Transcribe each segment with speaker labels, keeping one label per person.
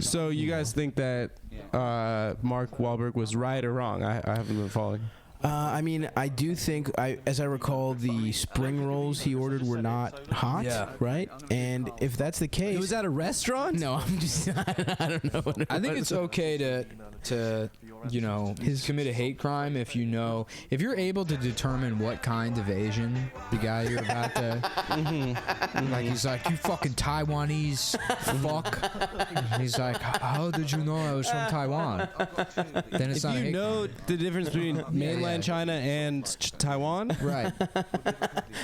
Speaker 1: So you guys think that Mark Wahlberg was right or wrong? I haven't been following.
Speaker 2: I mean, I do think, as I recall, the spring rolls he ordered were not hot, right? And if that's the case,
Speaker 1: Was that a restaurant?
Speaker 2: no, I'm just, I don't know.
Speaker 3: I think it's okay to commit a hate crime if you're able to determine what kind of Asian the guy you're about to like. He's like, you fucking Taiwanese fuck. And he's like, how did you know I was from Taiwan? Then it's
Speaker 1: If
Speaker 3: not a
Speaker 1: you
Speaker 3: hate
Speaker 1: know the difference between mainland China and Taiwan,
Speaker 3: crime. Right.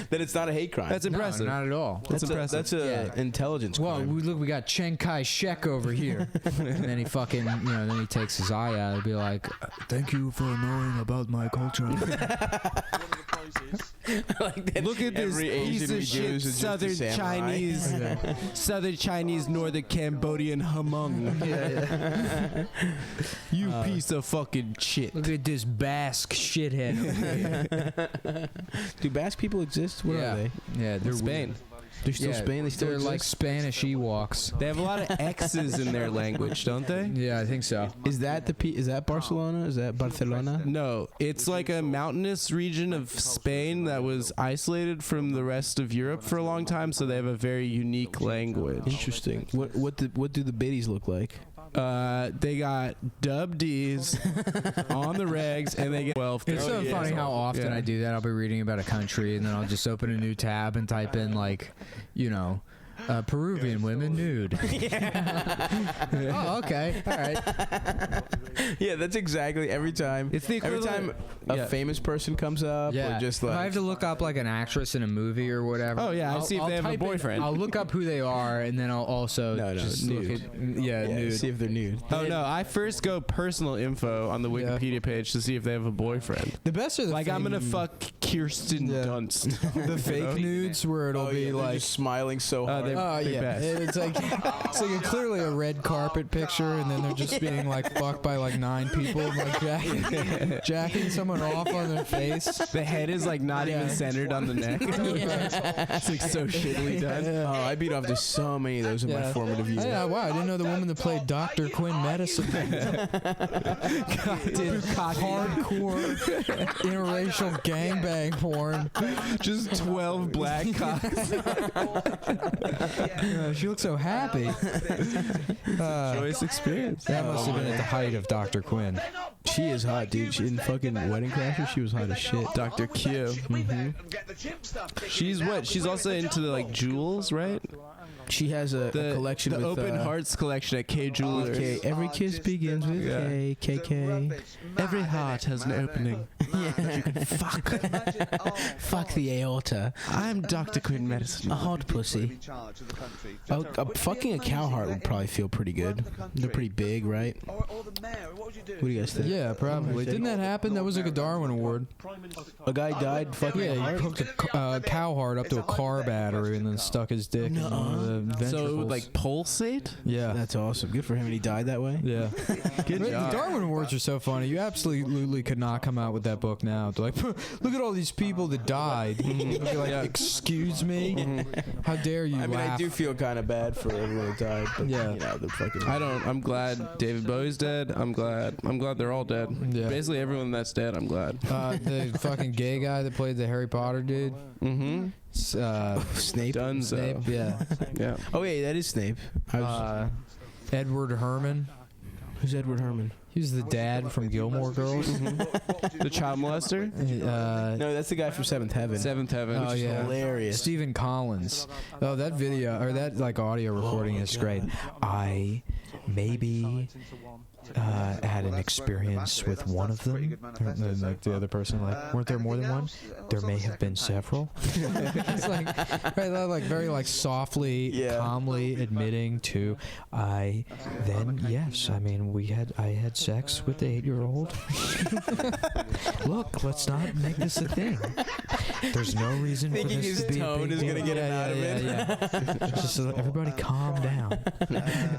Speaker 2: then it's not a hate crime.
Speaker 1: that's impressive.
Speaker 3: No, not at all.
Speaker 1: That's impressive.
Speaker 2: That's a intelligence
Speaker 3: Well,
Speaker 2: crime.
Speaker 3: we got Chiang Kai-shek over here. And then he fucking, then he takes his eye out and be like, thank you for knowing about my culture.
Speaker 1: Look at this piece of shit Southern Chinese, Northern Cambodian Hmong. You piece of fucking shit.
Speaker 3: Look at this Basque shithead over here.
Speaker 2: Do Basque people exist? Where are they?
Speaker 3: Yeah, they're
Speaker 1: Spain.
Speaker 3: weird.
Speaker 2: They're still Spain. They still
Speaker 3: They're
Speaker 2: exist?
Speaker 3: like Spanish Ewoks.
Speaker 1: They have a lot of X's in their language, don't they?
Speaker 3: Yeah, I think so.
Speaker 2: Is that is that Barcelona? Is that Barcelona?
Speaker 1: No, it's like a mountainous region of Spain that was isolated from the rest of Europe for a long time, so they have a very unique language.
Speaker 2: Interesting. What do the biddies look like?
Speaker 1: They got dub D's on the regs, and they get 12.
Speaker 3: It's so funny how often
Speaker 1: Yeah.
Speaker 3: I do that. I'll be reading about a country, and then I'll just open a new tab and type in, like, Peruvian women nude. Oh, okay. All right.
Speaker 2: Yeah, that's exactly every time.
Speaker 1: It's the
Speaker 2: every time
Speaker 1: equivalent-
Speaker 2: a famous person comes up,
Speaker 3: Yeah.
Speaker 2: or just
Speaker 3: if I
Speaker 2: like
Speaker 3: have to look up like an actress in a movie or whatever.
Speaker 1: Oh, yeah, I'll see if they have a
Speaker 3: type in-
Speaker 1: boyfriend.
Speaker 3: I'll look up who they are, and then I'll also just
Speaker 2: nude.
Speaker 3: look at nude.
Speaker 2: see if they're nude.
Speaker 1: Oh no! I first go personal info on the Wikipedia page to see if they have a boyfriend.
Speaker 3: The best are the
Speaker 1: Like I'm gonna fuck Kirsten Dunst.
Speaker 3: the fake nudes where it'll be
Speaker 2: they're
Speaker 3: like.
Speaker 2: just smiling so hard.
Speaker 1: they're big bass.
Speaker 3: It's like clearly a red carpet picture, and then they're just being like fucked by like 9 people, like jacking someone off on their face.
Speaker 1: The head is like not even centered on the neck. It's like so shittily done.
Speaker 2: Oh, I beat off to so many of those in my formative years.
Speaker 3: Yeah, wow! I didn't know the woman that played Dr. Quinn Medicine did hardcore interracial gangbang porn.
Speaker 1: Just 12 black cocks.
Speaker 3: She looks so happy.
Speaker 1: Joyous experience.
Speaker 3: That must have been at the height of Dr. Quinn.
Speaker 2: She is hot, dude. In fucking Wedding Crashers, she was hot as shit.
Speaker 1: Dr. Q. She's what? She's also into like jewels, right?
Speaker 2: She has a collection
Speaker 1: the
Speaker 2: with
Speaker 1: Open Hearts collection at K Jewelers.
Speaker 2: K. Every kiss begins with K. KK.
Speaker 1: Every heart has an opening. You can fuck.
Speaker 2: Fuck the aorta.
Speaker 1: I'm Dr. Quinn Medicine.
Speaker 2: A hot pussy. Fucking a cow heart would probably feel pretty good. They're pretty big, right? What do you guys think?
Speaker 3: Yeah, probably. Didn't that happen? That was like a Darwin Award.
Speaker 2: A guy died fucking a
Speaker 3: Yeah,
Speaker 2: heart?
Speaker 3: he hooked a cow heart up to a car battery and then stuck his dick in one of the ventricles.
Speaker 1: So it would like pulsate?
Speaker 3: Yeah.
Speaker 2: That's awesome. Good for him. And he died that way?
Speaker 3: Yeah.
Speaker 1: Good
Speaker 3: The
Speaker 1: job.
Speaker 3: Darwin Awards are so funny. You absolutely could not come out with that book now. They're like, look at all these people that died. You'd be like, excuse me? How dare you
Speaker 2: I mean,
Speaker 3: laugh?
Speaker 2: I do feel kind of bad for everyone that died. But,
Speaker 3: Yeah.
Speaker 2: the fucking...
Speaker 1: I don't. I'm glad David Bowie's dead. I'm glad they're all dead.
Speaker 3: Yeah.
Speaker 1: Basically everyone that's dead, I'm glad.
Speaker 3: The fucking gay guy that played the Harry Potter dude.
Speaker 1: Mm-hmm.
Speaker 2: Snape?
Speaker 1: Dunzo.
Speaker 3: Snape, yeah.
Speaker 1: Yeah.
Speaker 2: Oh, yeah, that is Snape.
Speaker 3: Edward Herman.
Speaker 2: Who's Edward Herman?
Speaker 3: He was the dad from Gilmore Girls.
Speaker 1: The child molester?
Speaker 2: No, that's the guy from Seventh Heaven.
Speaker 1: Seventh Heaven.
Speaker 3: Oh, yeah.
Speaker 2: Hilarious.
Speaker 3: Stephen Collins. Oh, that video or that like audio recording is great. I maybe had an experience with one of them. And then, like the other person, like, weren't there more than one? There may have been several. It's like, right, like very like softly, calmly admitting to, yes, I mean I had sex with the 8-year-old. Look, let's not make this a thing. There's no reason for
Speaker 2: Thinking
Speaker 3: this
Speaker 2: his
Speaker 3: to be a
Speaker 2: tone
Speaker 3: big
Speaker 2: is gonna
Speaker 3: deal.
Speaker 2: get him out of it.
Speaker 3: Yeah. Just everybody calm down.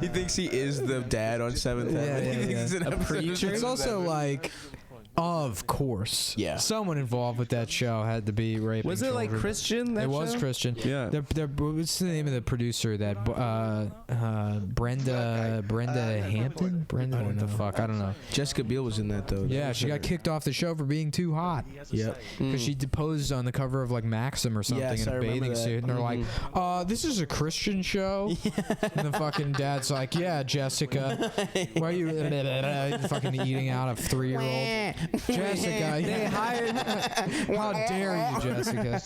Speaker 2: He thinks he is the dad on Seventh Heaven.
Speaker 3: Yeah,
Speaker 2: He thinks
Speaker 3: yeah.
Speaker 2: it's an episode of
Speaker 3: It's
Speaker 2: Seventh
Speaker 3: also
Speaker 2: Heaven.
Speaker 3: like Of course.
Speaker 2: Yeah.
Speaker 3: Someone involved with that show had to be raping
Speaker 1: Was it
Speaker 3: children.
Speaker 1: like Christian? That
Speaker 3: It was
Speaker 1: show?
Speaker 3: Christian.
Speaker 1: Yeah.
Speaker 3: What's the name of the producer? That Brenda Hampton? Brenda, what the fuck? I don't know.
Speaker 2: Jessica Biel was in that though.
Speaker 3: Yeah, she got kicked off the show for being too hot.
Speaker 2: Yep.
Speaker 3: Because she deposed on the cover of like Maxim or something
Speaker 2: Yes,
Speaker 3: in
Speaker 2: I
Speaker 3: a
Speaker 2: remember
Speaker 3: bathing
Speaker 2: that.
Speaker 3: suit, and they're like, "This is a Christian show." And the fucking dad's like, "Yeah, Jessica, why are you fucking eating out of 3-year-old Jessica? They hired. How dare you, Jessica?"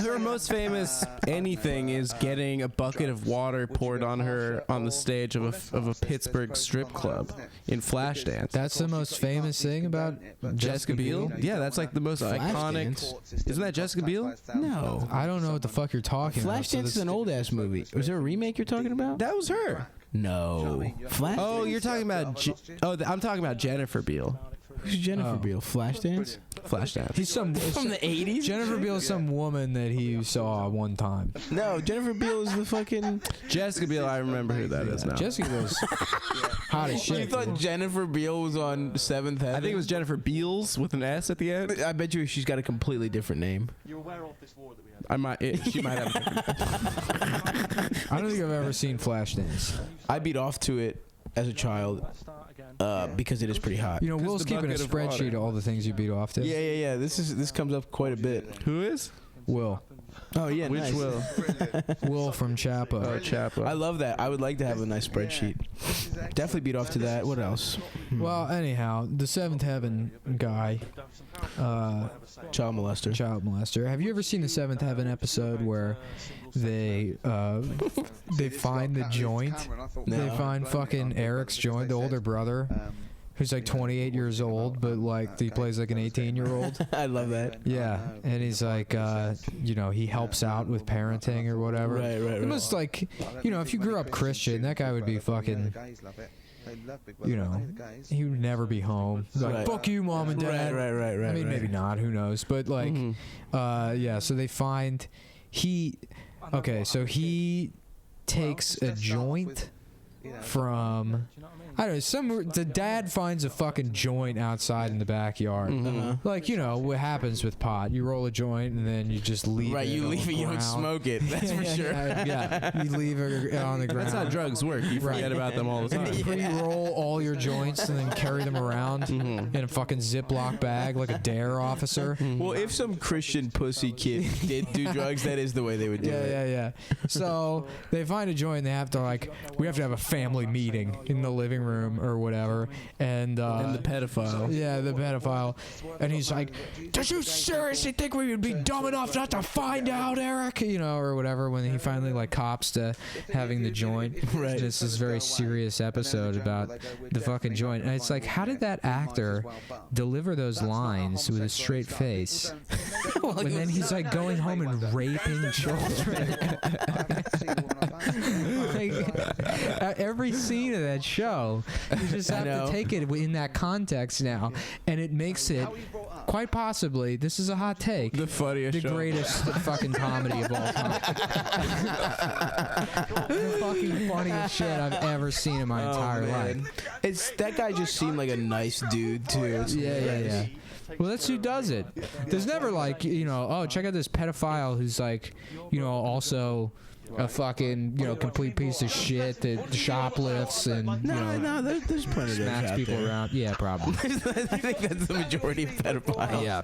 Speaker 1: Her most famous anything is getting a bucket of water poured on her on the stage of a Pittsburgh strip club in Flashdance.
Speaker 3: That's the most famous thing about
Speaker 1: Jessica Biel? Yeah, that's like the most iconic.
Speaker 2: Flashdance?
Speaker 1: Isn't that Jessica Biel?
Speaker 2: No.
Speaker 3: I don't know what the fuck you're talking about.
Speaker 2: Flashdance is an old ass movie. Was there a remake you're talking about?
Speaker 1: That was her.
Speaker 2: No. Flashdance.
Speaker 1: Oh, you're talking about. I'm talking about Jennifer Biel.
Speaker 2: Who's Jennifer Biel? Flashdance?
Speaker 1: Flashdance.
Speaker 3: He's some
Speaker 2: From the 80s?
Speaker 3: Jennifer Biel is some woman that he saw one time.
Speaker 2: No, Jennifer Biel is the fucking.
Speaker 1: Jessica Biel. I remember who that is now.
Speaker 3: Jessica Biel's hot as shit.
Speaker 2: You thought
Speaker 3: dude.
Speaker 2: Jennifer Biel was on Seventh Heaven?
Speaker 1: I think it was Jennifer Beals with an S at the end.
Speaker 2: I bet you she's got a completely different name.
Speaker 4: You're aware of this war that we had?
Speaker 1: She might have.
Speaker 3: I don't think I've ever seen Flashdance.
Speaker 2: I beat off to it as a child because it is pretty hot.
Speaker 3: You know, Will's
Speaker 1: the
Speaker 3: keeping a
Speaker 1: bucket of
Speaker 3: spreadsheet
Speaker 1: water.
Speaker 3: of all the things you beat off to.
Speaker 2: Yeah. This comes up quite a bit.
Speaker 1: Who is?
Speaker 3: Will.
Speaker 2: Oh yeah,
Speaker 1: Which
Speaker 2: nice.
Speaker 1: Will?
Speaker 3: Will from Chapo.
Speaker 1: Oh, Chapo.
Speaker 2: I love that. I would like to have a nice spreadsheet. Definitely beat off to that. What else?
Speaker 3: Well, anyhow, the Seventh Heaven guy,
Speaker 2: Child molester.
Speaker 3: child molester. Have you ever seen the Seventh Heaven episode where they find the joint?
Speaker 2: No.
Speaker 3: They find fucking Eric's joint, the older brother, who's like 28 years old, but like he plays like an 18-year-old.
Speaker 2: I love that.
Speaker 3: Yeah, and he's like, he helps out with parenting or whatever.
Speaker 2: Right.
Speaker 3: It was like, if you grew up Christian, that guy would be fucking, he would never be home. Like,
Speaker 2: Right.
Speaker 3: fuck you, mom and dad.
Speaker 2: Right.
Speaker 3: I mean, maybe not. Who knows? But like, so they find so he takes a joint from. I don't know. The dad finds a fucking joint outside in the backyard. Like, what happens with pot. You roll a joint and then you just leave it.
Speaker 2: Right, you
Speaker 3: on
Speaker 2: leave
Speaker 3: the
Speaker 2: it, you don't
Speaker 3: ground.
Speaker 2: smoke it. That's for sure.
Speaker 3: Yeah, you leave it on the ground.
Speaker 1: That's how drugs work. You forget about them all the time.
Speaker 3: Pre-roll all your joints and then carry them around in a fucking Ziploc bag like a DARE officer.
Speaker 2: Well, if some Christian pussy kid did do drugs, that is the way they would do it.
Speaker 3: Yeah. So they find a joint and they have to we have to have a family meeting in the living room or whatever. And
Speaker 1: And the pedophile.
Speaker 3: yeah, the pedophile. And he's like, "Did you seriously think we would be dumb enough not to find out, Eric?" Or whatever, when he finally cops to having the joint.
Speaker 2: Right.
Speaker 3: This is very serious episode about the fucking joint. And it's like, how did that actor deliver those lines with a straight face? And then he's like going home and raping children. Every scene of that show, you just have to take it in that context now, and it makes it quite possibly, this is a hot take,
Speaker 1: The funniest
Speaker 3: the
Speaker 1: show.
Speaker 3: greatest fucking comedy of all time. The fucking funniest shit I've ever seen in my entire life.
Speaker 2: It's that guy just seemed like a nice dude too. It's
Speaker 3: Yeah. Well, that's who does it. There's never check out this pedophile who's also a fucking, complete piece of shit that shoplifts and,
Speaker 2: No, there's predators
Speaker 3: smacks
Speaker 2: out
Speaker 3: people
Speaker 2: there.
Speaker 3: around. Yeah, probably.
Speaker 2: I think that's the majority of pedophiles.
Speaker 3: Yeah.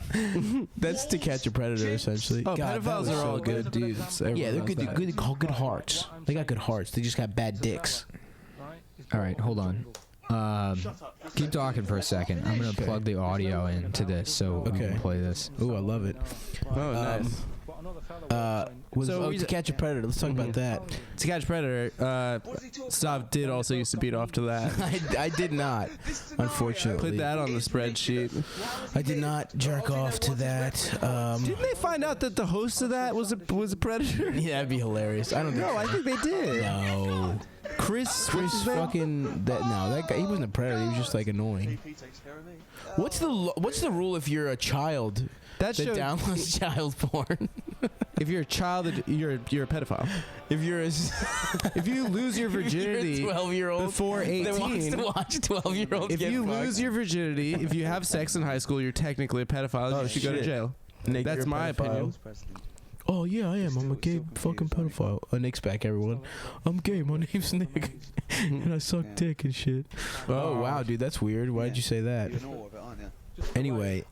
Speaker 2: That's To Catch a Predator, essentially.
Speaker 1: Oh,
Speaker 2: God, that
Speaker 1: pedophiles
Speaker 2: was
Speaker 1: are
Speaker 2: so
Speaker 1: all good dudes.
Speaker 2: Yeah, they're
Speaker 1: Everyone
Speaker 2: good,
Speaker 1: knows that.
Speaker 2: good hearts. They got good hearts. They just got bad dicks.
Speaker 3: All right, hold on. Keep talking for a second. I'm going to plug the audio into this so we can play this.
Speaker 2: Ooh, I love it.
Speaker 1: Oh, nice.
Speaker 2: To Catch a Predator. Let's talk about that.
Speaker 1: To Catch a Predator, Stav did also used to beat off to that.
Speaker 2: I did not, unfortunately.
Speaker 1: Put that on the spreadsheet.
Speaker 2: I did not jerk off to that.
Speaker 1: Didn't they find out that the host of that was a predator?
Speaker 2: Yeah, that'd be hilarious. I don't think.
Speaker 1: No, I think they did.
Speaker 2: No.
Speaker 1: Chris
Speaker 2: fucking that guy. He wasn't a predator. He was just like annoying. What's the rule if you're a child
Speaker 1: That
Speaker 2: that
Speaker 1: show.
Speaker 2: downloads child porn.
Speaker 1: If you're a child, you're a pedophile.
Speaker 2: If you're a
Speaker 1: If you lose your virginity
Speaker 2: 12-year-old
Speaker 1: before
Speaker 2: that wants
Speaker 1: 18,
Speaker 2: to watch 12-year-olds
Speaker 1: if
Speaker 2: get
Speaker 1: you
Speaker 2: fucked.
Speaker 1: lose your virginity, if you have sex in high school, you're technically a pedophile.
Speaker 2: Oh,
Speaker 1: You should go to
Speaker 2: shit.
Speaker 1: jail.
Speaker 2: Nick,
Speaker 1: That's
Speaker 2: you're a
Speaker 1: my
Speaker 2: pedophile.
Speaker 1: opinion.
Speaker 2: Oh yeah, I am. I'm a gay fucking pedophile. Nick's back, everyone. I'm gay. My name's Nick, and I suck dick and shit. Oh wow, dude, that's weird. Why did you say that? Anyway,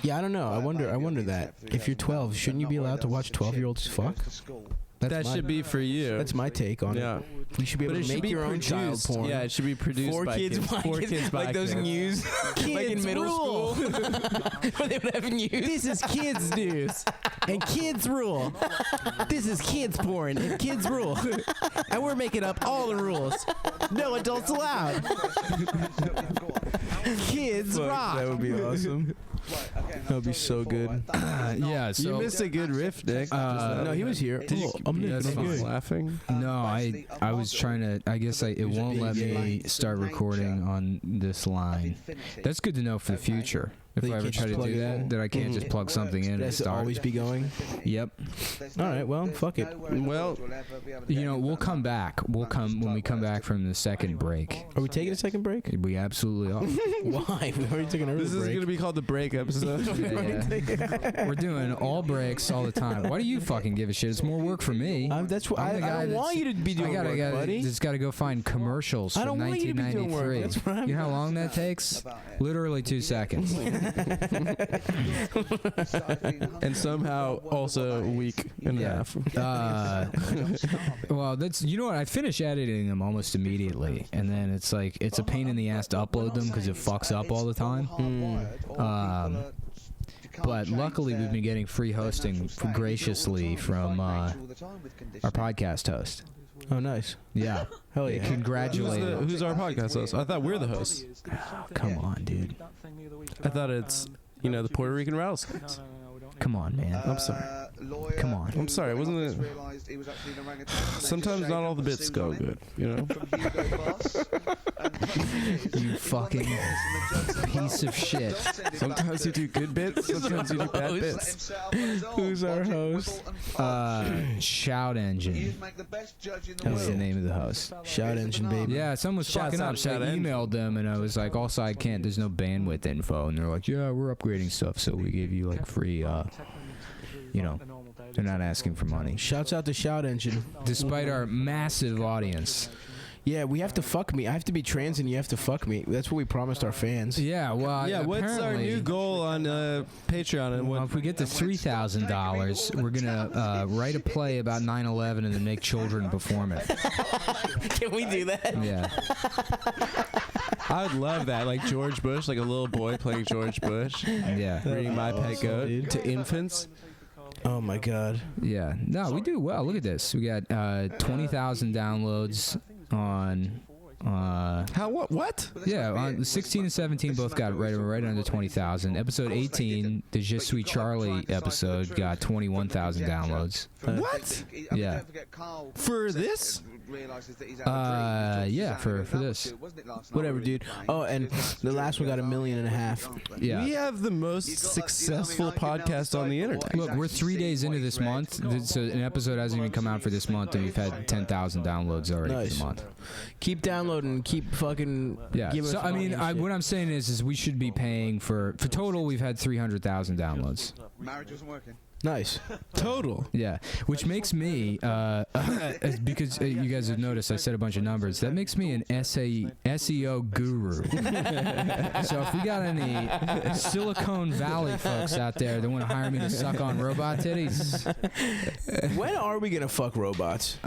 Speaker 2: yeah, I don't know. I wonder that. If you're 12, shouldn't you be allowed to watch 12-year-olds fuck?
Speaker 1: That should be for you.
Speaker 2: That's my take on
Speaker 1: Yeah.
Speaker 2: it. You should be able
Speaker 1: But it
Speaker 2: to
Speaker 1: should
Speaker 2: make
Speaker 1: be
Speaker 2: your own child
Speaker 1: produced.
Speaker 2: porn.
Speaker 1: Yeah, it should be produced
Speaker 2: For
Speaker 1: by
Speaker 2: kids, by
Speaker 1: For
Speaker 2: kids,
Speaker 1: kids, by
Speaker 2: like those
Speaker 1: kids.
Speaker 2: news, like in middle
Speaker 1: rule.
Speaker 2: school, where they would have news.
Speaker 1: This is kids news and kids rule. This is kids porn and kids rule. And we're making up all the rules. No adults allowed. Kids rock.
Speaker 2: That would be awesome. That would be so good.
Speaker 3: Yeah,
Speaker 1: You
Speaker 3: so
Speaker 1: missed a good riff, Nick.
Speaker 2: No, he was here.
Speaker 1: Did you?
Speaker 2: I'm Nick.
Speaker 3: that's
Speaker 2: I'm
Speaker 3: fine.
Speaker 2: good.
Speaker 1: Laughing.
Speaker 3: no, I was trying to. I guess it won't let me start recording on this line. That's good to know for the future. If
Speaker 2: That you
Speaker 3: I ever
Speaker 2: can't
Speaker 3: try
Speaker 2: just
Speaker 3: to
Speaker 2: plug
Speaker 3: do
Speaker 2: it
Speaker 3: that,
Speaker 2: in.
Speaker 3: that I can't just plug something in and
Speaker 2: That's to
Speaker 3: start.
Speaker 2: always be going.
Speaker 3: Yep.
Speaker 2: All right, well, fuck it.
Speaker 1: Well,
Speaker 3: You know, we'll come back. We'll come when we come back from the second break.
Speaker 2: Are we taking a second break?
Speaker 3: We absolutely are.
Speaker 2: Why? We already took an early
Speaker 1: this is
Speaker 2: break.
Speaker 1: going to be called the break episode.
Speaker 3: Yeah. We're doing all breaks all the time. Why do you fucking give a shit? It's more work for me.
Speaker 2: That's what
Speaker 3: I'm the
Speaker 2: I
Speaker 3: guy
Speaker 2: don't
Speaker 3: that's-
Speaker 2: want you to be doing work, buddy.
Speaker 3: Just got to go find commercials
Speaker 2: I
Speaker 3: from
Speaker 2: don't want you to be doing work.
Speaker 3: 1993.
Speaker 2: That's what I'm
Speaker 3: You know how long that takes? Literally 2 seconds.
Speaker 1: And somehow also a week and a half.
Speaker 3: Well, that's, you know what? I finish editing them almost immediately, and then it's like it's a pain in the ass to upload them because it fucks up all the time. But luckily, we've been getting free hosting graciously from our podcast host.
Speaker 2: Oh, nice.
Speaker 3: Yeah.
Speaker 2: Hell yeah.
Speaker 3: Congratulate him.
Speaker 1: Who's our podcast host? I thought we're the hosts.
Speaker 3: Come on, dude.
Speaker 1: I thought it's, the Puerto Rican Rattlesnakes.
Speaker 3: Come on, man.
Speaker 1: I'm sorry.
Speaker 3: Come on.
Speaker 1: I'm sorry, wasn't it? Sometimes not all the bits go good,
Speaker 3: You fucking piece of shit.
Speaker 1: Sometimes you do good bits, sometimes you do bad bits.
Speaker 2: Who's our host?
Speaker 3: Shout Engine. That's the name of the host.
Speaker 2: Shout Engine, baby.
Speaker 3: Yeah, someone was
Speaker 1: Shouts
Speaker 3: fucking
Speaker 1: out
Speaker 3: up. So I
Speaker 1: Shout Engine.
Speaker 3: emailed them and I was like, also I can't, there's no bandwidth info. And they're like, yeah, we're upgrading stuff, so we give you like free, they're not asking for money.
Speaker 2: Shouts out to Shout Engine.
Speaker 3: Despite our massive audience.
Speaker 2: Yeah, we have to fuck me. I have to be trans and you have to fuck me. That's what we promised our fans.
Speaker 3: Yeah, well,
Speaker 1: Yeah, what's our
Speaker 3: apparently-
Speaker 1: new goal on Patreon? And
Speaker 3: Well,
Speaker 1: what?
Speaker 3: if we get to $3,000, we're gonna write a play about 9/11 and then make children perform it.
Speaker 2: Can we do that?
Speaker 3: Yeah,
Speaker 1: I would love that, like George Bush, like a little boy playing George Bush,
Speaker 3: yeah,
Speaker 1: reading My Pet
Speaker 2: Awesome,
Speaker 1: Goat
Speaker 2: dude.
Speaker 1: to infants.
Speaker 2: Oh my god.
Speaker 3: yeah. No, we do well. Look at this. We got 20,000 downloads on.
Speaker 1: How? What?
Speaker 3: Yeah, on 16 and 17 both got right under 20,000. Episode 18, the Je Suis Charlie episode, got 21,000 downloads.
Speaker 1: What?
Speaker 3: Yeah.
Speaker 1: For this?
Speaker 3: Yeah, for this.
Speaker 2: Whatever, dude. Oh, and the last one got 1.5 million.
Speaker 3: Yeah.
Speaker 1: We have the most successful podcast on the internet.
Speaker 3: Look, we're 3 days into this month, so an episode hasn't even come out for this month, and we've had 10,000 downloads already for
Speaker 2: Nice.
Speaker 3: the month.
Speaker 2: Keep downloading. Keep fucking.
Speaker 3: Yeah.
Speaker 2: Giving
Speaker 3: So
Speaker 2: us
Speaker 3: I mean,
Speaker 2: money and shit.
Speaker 3: what I'm saying is we should be paying for total. We've had 300,000 downloads.
Speaker 4: Marriage wasn't working.
Speaker 2: Nice.
Speaker 1: Total.
Speaker 3: Yeah, which makes me, because you guys have noticed I said a bunch of numbers, that makes me an SEO guru. So if we got any Silicon Valley folks out there that want to hire me to suck on robot titties,
Speaker 2: When are we gonna fuck robots?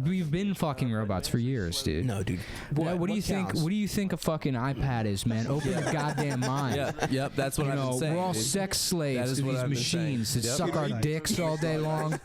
Speaker 3: we've been fucking robots for years, dude.
Speaker 2: No, dude.
Speaker 3: What do you think?
Speaker 2: counts?
Speaker 3: What do you think a fucking iPad is, man? Open your goddamn mind.
Speaker 1: Yep. That's what
Speaker 3: You
Speaker 1: I've
Speaker 3: know,
Speaker 1: been saying.
Speaker 3: we're all
Speaker 1: dude.
Speaker 3: sex slaves
Speaker 1: That is
Speaker 3: to
Speaker 1: what
Speaker 3: these
Speaker 1: I've been saying.
Speaker 3: machines that
Speaker 1: Yep.
Speaker 3: suck our dicks all day long.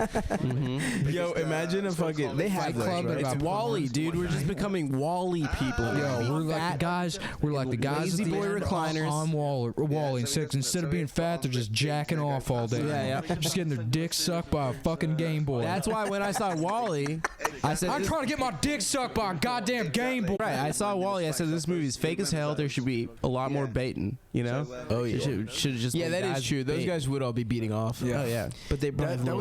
Speaker 2: Yo, imagine a fucking. They have
Speaker 3: Fight
Speaker 2: those,
Speaker 3: Club
Speaker 2: right?
Speaker 3: about
Speaker 1: It's Wally, dude. We're just becoming Wally people.
Speaker 3: Yo, we're like the guys. We're like the guys
Speaker 1: lazy
Speaker 3: at the
Speaker 1: boy
Speaker 3: end
Speaker 1: recliners.
Speaker 3: on Wally. Instead of being fat, they're just jacking off all day.
Speaker 1: Yeah, yeah.
Speaker 3: Just getting their dick sucked by a fucking Game Boy.
Speaker 1: That's why when I saw Wally, I said,
Speaker 3: I'm trying to get my dick sucked by a goddamn Game Boy.
Speaker 1: right. I saw Wally. I said, this movie's fake as hell. There should be a lot more baiting. You know?
Speaker 2: Oh, yeah.
Speaker 1: Should have just.
Speaker 2: Yeah,
Speaker 1: been
Speaker 2: that is
Speaker 1: guys
Speaker 2: true. Those
Speaker 1: bait.
Speaker 2: guys would all be beating off.
Speaker 1: Oh yeah.
Speaker 2: But they probably
Speaker 3: That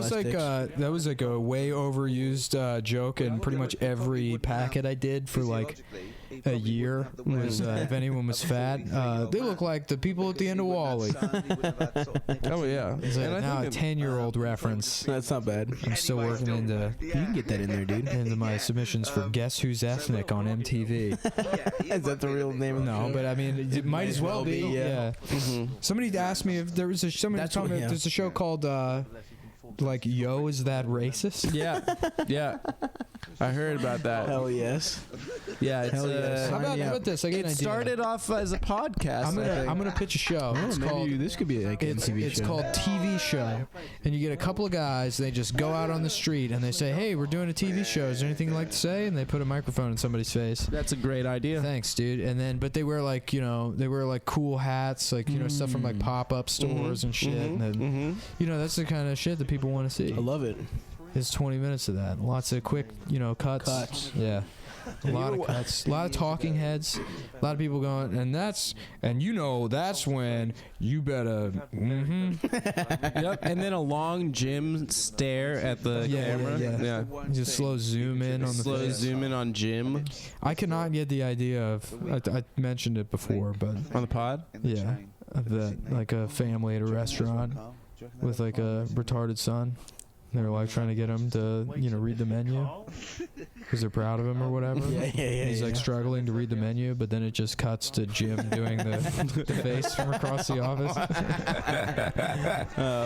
Speaker 3: was like a way overused joke, and pretty much every packet I did for like a year was if anyone was fat, they look like the people at the end of Wall-E.
Speaker 1: Oh yeah.
Speaker 3: It's like
Speaker 1: And I
Speaker 3: now a
Speaker 1: think
Speaker 3: 10-year-old reference.
Speaker 2: That's not bad.
Speaker 3: I'm still working into
Speaker 2: You can get that in there, dude.
Speaker 3: my submissions for Guess Who's Ethnic on MTV.
Speaker 2: Is that the real name of the
Speaker 3: No,
Speaker 2: show?
Speaker 3: but I mean, it might as well be. Yeah.
Speaker 1: Mhm.
Speaker 3: Somebody asked me if there was somebody
Speaker 2: That's
Speaker 3: told me
Speaker 2: what- yeah.
Speaker 3: there's a show called like Yo, is that racist?
Speaker 1: Yeah. Yeah. I heard about that.
Speaker 2: Hell yes.
Speaker 1: Yeah. It's,
Speaker 2: Hell yes.
Speaker 3: How
Speaker 2: Sign me up.
Speaker 3: about this? I get an
Speaker 1: it
Speaker 3: idea.
Speaker 1: started off as a podcast.
Speaker 3: I'm
Speaker 1: I think.
Speaker 3: gonna pitch a show.
Speaker 2: Oh,
Speaker 3: It's
Speaker 2: maybe
Speaker 3: called
Speaker 2: this could be like an TV
Speaker 3: it's
Speaker 2: show.
Speaker 3: called TV Show, and you get a couple of guys. They just go out on the street and they say, "Hey, we're doing a TV show. Is there anything you'd like to say?" And they put a microphone in somebody's face.
Speaker 1: That's a great idea.
Speaker 3: Thanks, dude. And then, but they wear like they wear like cool hats, like stuff from like pop-up stores and shit. And then, that's the kind of shit that people want to see.
Speaker 2: I love it.
Speaker 3: It's 20 minutes of that. Lots of quick, cuts. Yeah. A lot of cuts. A lot of talking heads. A lot of people going, and that's when you better.
Speaker 1: Yep. And then a long Jim stare at the camera.
Speaker 3: Yeah. Just slow zoom in on the
Speaker 1: Slow
Speaker 3: face.
Speaker 1: zoom in on Jim
Speaker 3: I cannot get the idea of. I mentioned it before, but
Speaker 1: on the pod.
Speaker 3: yeah, of that like a family at a restaurant with like a retarded son. They're like trying to get him to read the menu because they're proud of him or whatever.
Speaker 2: Yeah.
Speaker 3: He's like struggling to read the menu, but then it just cuts to Jim doing the face from across the office.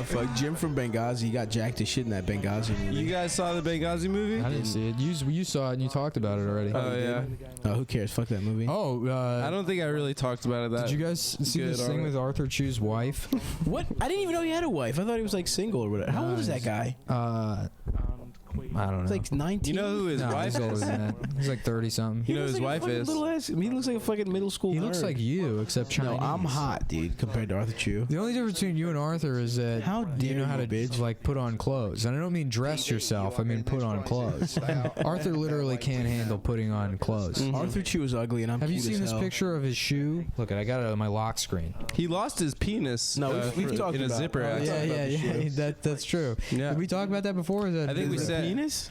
Speaker 2: Fuck. Jim from Benghazi. He got jacked to shit in that Benghazi movie.
Speaker 1: You guys saw the Benghazi movie?
Speaker 3: I didn't see it. You saw it and you talked about it already.
Speaker 1: Oh yeah.
Speaker 2: Who cares? Fuck that movie.
Speaker 3: Oh,
Speaker 1: I don't think I really talked about it. That
Speaker 3: did you guys see
Speaker 1: good,
Speaker 3: this thing
Speaker 1: alright.
Speaker 3: with Arthur Chu's wife?
Speaker 2: What? I didn't even know he had a wife. I thought he was like single or whatever. How old is that guy?
Speaker 3: I don't know.
Speaker 2: He's like 19.
Speaker 1: You know who his
Speaker 3: No,
Speaker 1: wife
Speaker 3: he's older
Speaker 1: is?
Speaker 3: than that. He's like 30 something.
Speaker 1: You know who his wife is?
Speaker 2: He looks like a fucking middle school
Speaker 3: He
Speaker 2: nerd.
Speaker 3: looks like you, except Chinese.
Speaker 2: No, I'm hot, dude, compared to Arthur Chu.
Speaker 3: The only difference between you and Arthur is that
Speaker 2: How
Speaker 3: you
Speaker 2: dare
Speaker 3: know how
Speaker 2: you,
Speaker 3: to
Speaker 2: bitch.
Speaker 3: like put on clothes, and I don't mean dress yourself. I mean put on clothes. Arthur literally can't handle putting on clothes.
Speaker 2: Arthur Chu is ugly, and I'm
Speaker 3: Have you
Speaker 2: cute
Speaker 3: seen
Speaker 2: as
Speaker 3: this
Speaker 2: hell.
Speaker 3: picture of his shoe? Look, I got it on my lock screen.
Speaker 1: He lost his penis.
Speaker 2: No, we've talked
Speaker 1: in a
Speaker 2: about-
Speaker 1: zipper.
Speaker 2: oh,
Speaker 1: accident.
Speaker 3: Yeah. That's true.
Speaker 1: Yeah.
Speaker 3: Did we talk about that before? Or is that,
Speaker 1: I think we
Speaker 2: The
Speaker 1: said
Speaker 2: penis?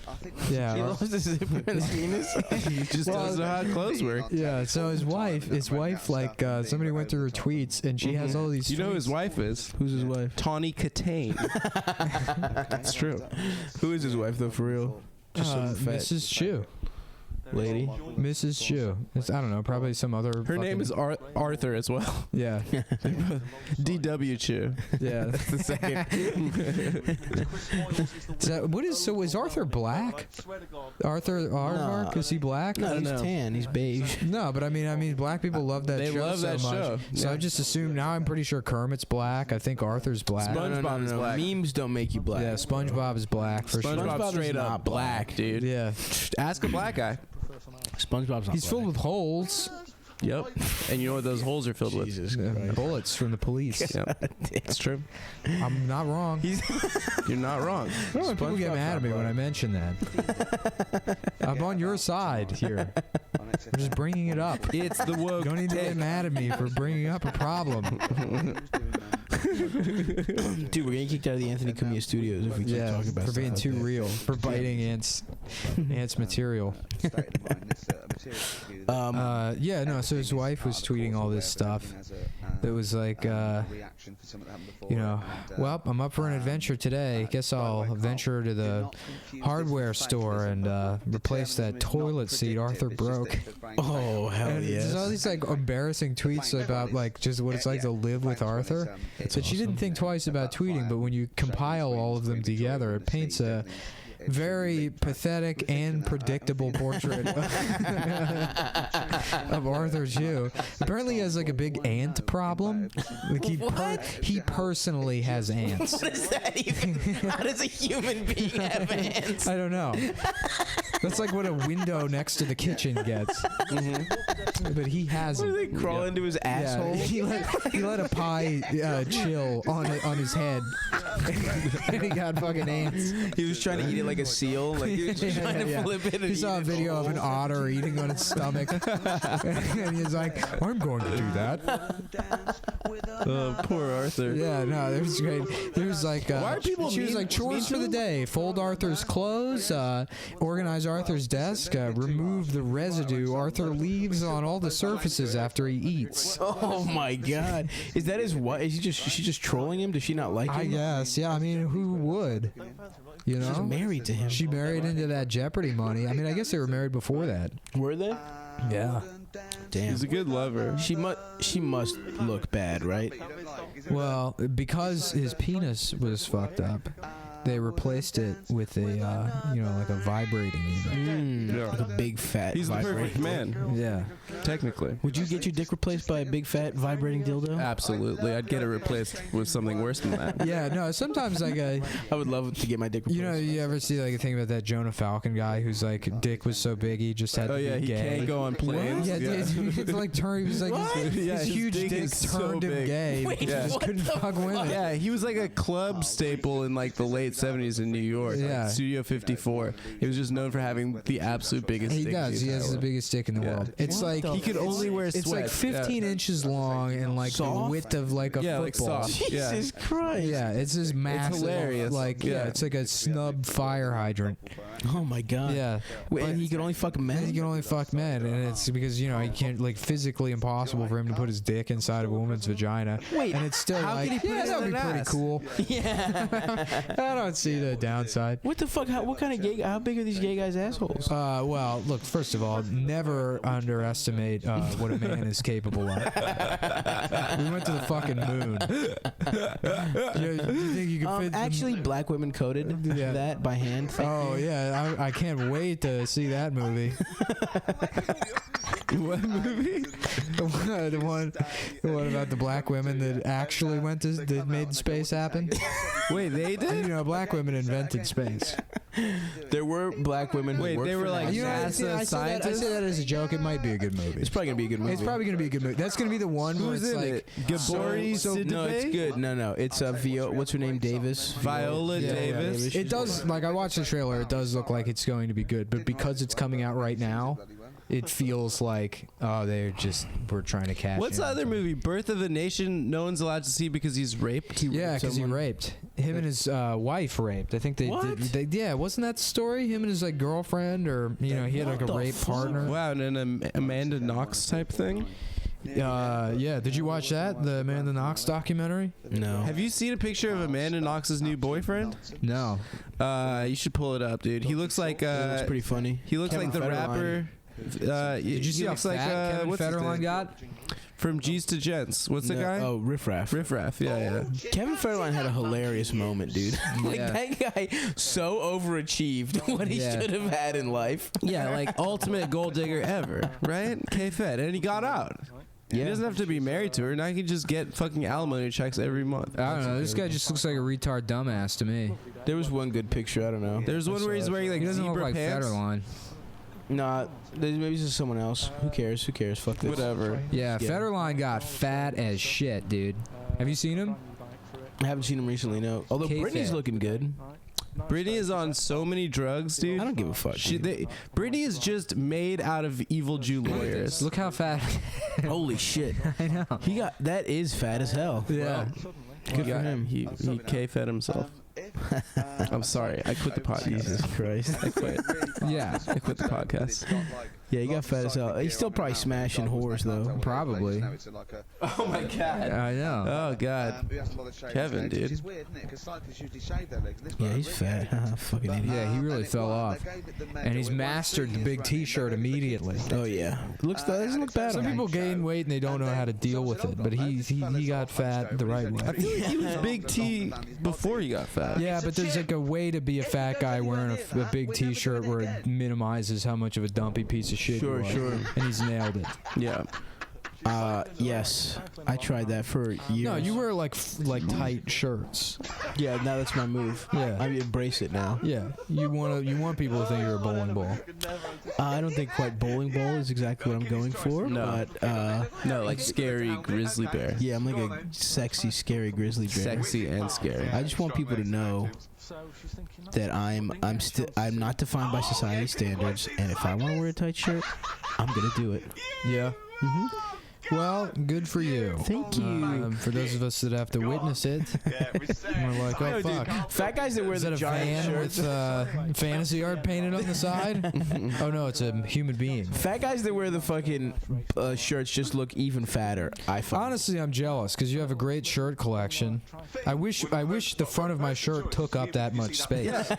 Speaker 3: Yeah.
Speaker 2: He lost his zipper and his penis?
Speaker 1: he just doesn't know how clothes work.
Speaker 3: Yeah, so his wife, like, somebody went through her tweets, and she has all these.
Speaker 1: You know who
Speaker 3: tweets.
Speaker 1: his wife is?
Speaker 2: Who's his wife?
Speaker 1: Tawny Katane. That's true.
Speaker 2: Who is his wife, though, for real? Just some fat
Speaker 3: Mrs. Chu.
Speaker 2: lady.
Speaker 3: Mrs. Chu. I don't know, probably some other.
Speaker 1: Her name is Arthur as well.
Speaker 3: Yeah.
Speaker 1: D.W. Chu.
Speaker 3: Yeah.
Speaker 1: That's the second.
Speaker 3: Is Arthur black? Arthur Aardvark? Is he black?
Speaker 2: No,
Speaker 1: I don't
Speaker 2: he's
Speaker 1: know.
Speaker 2: tan. He's beige.
Speaker 3: No, but I mean, black people love that
Speaker 1: They
Speaker 3: show
Speaker 1: love
Speaker 3: so
Speaker 1: that
Speaker 3: much.
Speaker 1: show.
Speaker 3: So
Speaker 1: Yeah.
Speaker 3: I just assumed. Now I'm pretty sure Kermit's black. I think Arthur's black.
Speaker 1: SpongeBob is black.
Speaker 2: Memes don't make you black.
Speaker 3: Yeah, SpongeBob is black for sure.
Speaker 1: SpongeBob's
Speaker 2: SpongeBob is
Speaker 1: straight
Speaker 2: not
Speaker 1: up black, dude.
Speaker 3: Yeah,
Speaker 1: Ask a black guy.
Speaker 2: SpongeBob's not
Speaker 3: he's filled with holes.
Speaker 1: Yep. And you know what those holes are filled
Speaker 2: Jesus
Speaker 3: Yeah,
Speaker 2: Christ.
Speaker 3: bullets from the police.
Speaker 1: with? Yep. It's true.
Speaker 3: I'm not wrong.
Speaker 1: You're not wrong.
Speaker 3: I don't know why people get mad at me when I mention that. I'm on your side here. I'm just bringing it up.
Speaker 1: It's the
Speaker 3: You
Speaker 1: woke.
Speaker 3: don't need to get mad at me for bringing up a problem.
Speaker 2: Dude, we're getting kicked out of the Anthony Cumia studios if we keep
Speaker 3: Yeah,
Speaker 2: talking about
Speaker 3: for
Speaker 2: stuff
Speaker 3: being
Speaker 2: like
Speaker 3: too
Speaker 2: that.
Speaker 3: real, for biting ants material. Yeah, no. So his wife was tweeting all this stuff. That was like, well, I'm up for an adventure today. Guess I'll venture to the hardware store and replace that toilet seat Arthur broke.
Speaker 2: Oh, hell
Speaker 3: And there's all
Speaker 2: yes.
Speaker 3: these like embarrassing tweets about like just what it's like to live with Arthur. That she didn't think twice about tweeting, but when you compile all of them together, it paints a very pathetic and predictable portrait of Arthur Chu. Apparently, he has like a big ant problem. Like he personally has ants.
Speaker 2: What is that even? How does a human being have ants?
Speaker 3: I don't know. That's like what a window next to the kitchen gets. But he has
Speaker 2: What,
Speaker 3: it.
Speaker 2: they crawl into his asshole?
Speaker 3: Yeah, he let a pie chill on his head, and he got fucking ants.
Speaker 2: He was trying to eat it like a seal. Like he was just trying to flip it. And
Speaker 3: He saw a
Speaker 2: eat it
Speaker 3: video of an
Speaker 2: whole.
Speaker 3: otter eating on its stomach, and he's like, "I'm going to do that."
Speaker 1: Poor Arthur.
Speaker 3: Yeah, no, there's great. There's like,
Speaker 1: Why are people
Speaker 3: she was
Speaker 1: mean-
Speaker 3: like chores for
Speaker 1: mean
Speaker 3: the
Speaker 1: to
Speaker 3: day: fold Arthur's clothes, organize Arthur's desk, remove the residue Arthur leaves on all the surfaces after he eats.
Speaker 2: Oh my god! Is that his wife? Is she just trolling him? Does she not like him?
Speaker 3: I guess, yeah. I mean, who would? You know,
Speaker 2: She's married to him.
Speaker 3: She married into that Jeopardy money. I mean, I guess they were married before that.
Speaker 2: Were they?
Speaker 3: Yeah.
Speaker 2: Damn.
Speaker 1: He's a good lover.
Speaker 2: She must look bad, right?
Speaker 3: Well, because his penis was fucked up, they replaced it with a, like a vibrating unit.
Speaker 1: Yeah.
Speaker 2: Like a big fat.
Speaker 1: He's the
Speaker 2: vibrating
Speaker 1: perfect man,
Speaker 3: Yeah.
Speaker 1: technically.
Speaker 2: Would you get your dick replaced by a big fat vibrating dildo?
Speaker 1: Absolutely. I'd get it replaced with something worse than that.
Speaker 3: Yeah, no, sometimes like
Speaker 2: I would love to get my dick replaced.
Speaker 3: you know, you ever see like a thing about that Jonah Falcon guy who's like dick was so big he just had
Speaker 1: Oh
Speaker 3: to
Speaker 1: yeah,
Speaker 3: be
Speaker 1: he
Speaker 3: gay.
Speaker 1: can't go on planes.
Speaker 3: Yeah, dude, it's like he was like his,
Speaker 1: Yeah,
Speaker 3: his
Speaker 1: his
Speaker 3: huge
Speaker 1: dick
Speaker 3: dick
Speaker 1: is so
Speaker 3: turned him
Speaker 1: big.
Speaker 3: gay.
Speaker 2: Wait,
Speaker 3: He just
Speaker 2: what
Speaker 3: couldn't
Speaker 2: the
Speaker 3: fuck women.
Speaker 1: Yeah, he was like a club staple in like the late 70s in New York.
Speaker 3: Yeah.
Speaker 1: Like Studio 54. He was just known for having the absolute biggest
Speaker 3: He
Speaker 1: dick. in
Speaker 3: does. He
Speaker 1: entire
Speaker 3: has the
Speaker 1: world.
Speaker 3: biggest dick in the
Speaker 1: Yeah.
Speaker 3: world. It's
Speaker 2: What
Speaker 3: like
Speaker 2: the
Speaker 1: He could only wear
Speaker 3: it's like
Speaker 1: sweats.
Speaker 3: 15 inches long and like the
Speaker 2: Soft?
Speaker 3: width of like a
Speaker 1: Yeah, like
Speaker 3: football.
Speaker 1: soft. Yeah.
Speaker 2: Jesus Christ!
Speaker 3: Yeah, it's just massive.
Speaker 1: hilarious.
Speaker 3: Like
Speaker 1: Yeah.
Speaker 3: it's like a snub fire hydrant.
Speaker 2: Oh my god!
Speaker 3: Yeah.
Speaker 2: Wait, and he could only fuck men.
Speaker 3: He can only fuck men, and it's because he can't, like, physically impossible for him to put his dick inside of a woman's vagina.
Speaker 2: Wait,
Speaker 3: and it's still
Speaker 1: how
Speaker 3: like,
Speaker 1: could he put
Speaker 3: yeah,
Speaker 1: it
Speaker 3: that would
Speaker 1: in
Speaker 3: be
Speaker 1: an
Speaker 3: pretty
Speaker 1: ass?
Speaker 3: cool.
Speaker 2: Yeah.
Speaker 3: I don't see the downside.
Speaker 2: What the fuck? What kind of gay? How big are these gay guys' assholes?
Speaker 3: Well, look, first of all, never underestimate what a man is capable of. We went to the fucking moon. You think you can fit?
Speaker 2: Actually, black women coded
Speaker 3: Yeah.
Speaker 2: that by hand.
Speaker 3: Oh yeah, I can't wait to see that movie.
Speaker 1: What movie?
Speaker 3: the one about the black women that actually that made space happen.
Speaker 1: Wait, they did?
Speaker 3: Black women invented space.
Speaker 2: There were black women who
Speaker 1: Wait,
Speaker 2: worked
Speaker 1: they
Speaker 2: for
Speaker 1: were like
Speaker 2: NASA.
Speaker 1: NASA
Speaker 3: I
Speaker 1: scientists?
Speaker 3: say that as a joke. It might be a good movie.
Speaker 2: It's probably gonna be a good movie.
Speaker 3: It's probably gonna be a good movie. That's gonna be the one where
Speaker 1: Who's
Speaker 3: it's
Speaker 1: in
Speaker 3: like
Speaker 1: it? Gabori
Speaker 2: No, it's
Speaker 1: Sidibe?
Speaker 2: good. No, it's what's her name? Davis.
Speaker 1: Viola
Speaker 3: Yeah,
Speaker 1: Davis.
Speaker 3: It does, like, I watched the trailer, it does look like it's going to be good, but because it's coming out right now, it feels like, we're trying to cash
Speaker 1: What's
Speaker 3: in
Speaker 1: the
Speaker 3: on
Speaker 1: other
Speaker 3: something.
Speaker 1: movie? Birth of a Nation. No one's allowed to see because he's raped.
Speaker 3: Yeah, because he
Speaker 2: someone.
Speaker 3: raped. Him and his wife raped. I think they
Speaker 2: What?
Speaker 3: did. Yeah, wasn't that the story? Him and his, like, girlfriend, or, he had, like, a
Speaker 2: the
Speaker 3: rape
Speaker 2: fuck?
Speaker 3: partner.
Speaker 1: Wow, and an Amanda Knox type thing.
Speaker 3: Yeah, did you watch that? The Amanda Knox documentary?
Speaker 2: No.
Speaker 1: Have you seen a picture of Amanda Knox's new boyfriend?
Speaker 3: No.
Speaker 1: You should pull it up, dude. He looks like
Speaker 2: It looks pretty funny.
Speaker 1: he looks
Speaker 2: Kevin
Speaker 1: like the
Speaker 2: Federline.
Speaker 1: rapper.
Speaker 3: Did you see how fat Kevin
Speaker 1: what's his
Speaker 3: Federline
Speaker 1: name?
Speaker 3: got?
Speaker 1: From G's to Gents? What's the guy?
Speaker 2: Oh, Riff Raff.
Speaker 1: Riff Raff. Yeah.
Speaker 2: Kevin Federline had a hilarious moment, dude. Like,
Speaker 3: Yeah.
Speaker 2: that guy so overachieved what he
Speaker 3: Yeah.
Speaker 2: should have had in life.
Speaker 1: Yeah, like ultimate gold digger ever, right? K-Fed, and he got out. He
Speaker 2: Yeah.
Speaker 1: doesn't have to be married to her. Now he can just get fucking alimony checks every month.
Speaker 3: I don't know. This guy just looks like a retard dumbass to me.
Speaker 2: There was one good picture. I don't know.
Speaker 1: There's one where he's wearing like
Speaker 3: He doesn't look
Speaker 1: zebra
Speaker 3: like
Speaker 1: pants.
Speaker 3: Federline.
Speaker 2: Nah, maybe this is someone else. Who cares? Fuck this.
Speaker 1: Whatever.
Speaker 3: Yeah,
Speaker 2: Yeah.
Speaker 3: Federline got fat as shit, dude. Have you seen him?
Speaker 2: I haven't seen him recently, no. Although
Speaker 3: K-Fed.
Speaker 2: Britney's looking good.
Speaker 1: Brittany is on so many drugs, dude.
Speaker 2: I don't give a fuck. dude.
Speaker 1: Brittany is just made out of evil Jew lawyers.
Speaker 3: Look how fat.
Speaker 2: Holy shit.
Speaker 3: I know.
Speaker 2: That is fat as hell.
Speaker 3: Yeah.
Speaker 2: Good for him.
Speaker 1: He K-Fed himself. I'm sorry. I quit the podcast.
Speaker 2: Jesus Christ.
Speaker 1: I quit.
Speaker 3: Yeah,
Speaker 1: I quit the podcast.
Speaker 2: Yeah, he got fat as hell. He's still probably smashing whores, though.
Speaker 3: probably.
Speaker 1: Oh my god.
Speaker 3: I know.
Speaker 1: Oh god. Kevin, dude.
Speaker 2: Yeah, he's fat. Fucking idiot.
Speaker 3: Yeah, he really fell off. And he's mastered the big T-shirt immediately.
Speaker 2: Oh, yeah. Doesn't look bad
Speaker 3: Some
Speaker 2: on him.
Speaker 3: people gain weight and they don't know how to deal with it, but he got fat the right
Speaker 1: I
Speaker 3: way.
Speaker 1: feel like he was Big T before he got fat.
Speaker 3: Yeah, but there's like a way to be a fat guy wearing a big T-shirt where it minimizes how much of a dumpy piece of shit
Speaker 2: Sure,
Speaker 3: you are.
Speaker 2: sure.
Speaker 3: And he's nailed it.
Speaker 1: Yeah.
Speaker 2: Yes, I tried that for years.
Speaker 3: No, you wear like tight shirts.
Speaker 2: Yeah, now that's my move.
Speaker 3: Yeah.
Speaker 2: I embrace it now.
Speaker 3: Yeah, you want people to think you're a bowling ball.
Speaker 2: I don't think quite bowling ball is exactly what I'm going for.
Speaker 1: No.
Speaker 2: But
Speaker 1: No, like scary grizzly bear.
Speaker 2: yeah, I'm like a sexy, scary grizzly bear.
Speaker 1: Sexy and scary.
Speaker 2: I just want people to know that I'm not defined by society standards, and if I want to wear a tight shirt, I'm gonna do it.
Speaker 3: Yeah. Well, good for you.
Speaker 2: Thank you.
Speaker 3: For those of us that have to witness it, we're like, oh fuck.
Speaker 2: Fat guys that wear
Speaker 3: Is
Speaker 2: the
Speaker 3: that a
Speaker 2: giant
Speaker 3: fan
Speaker 2: shirts.
Speaker 3: with fantasy art painted on the side? Oh no, it's a human being.
Speaker 2: Fat guys that wear the fucking shirts just look even fatter. I find.
Speaker 3: Honestly, I'm jealous because you have a great shirt collection. I wish the front of my shirt took up that much space.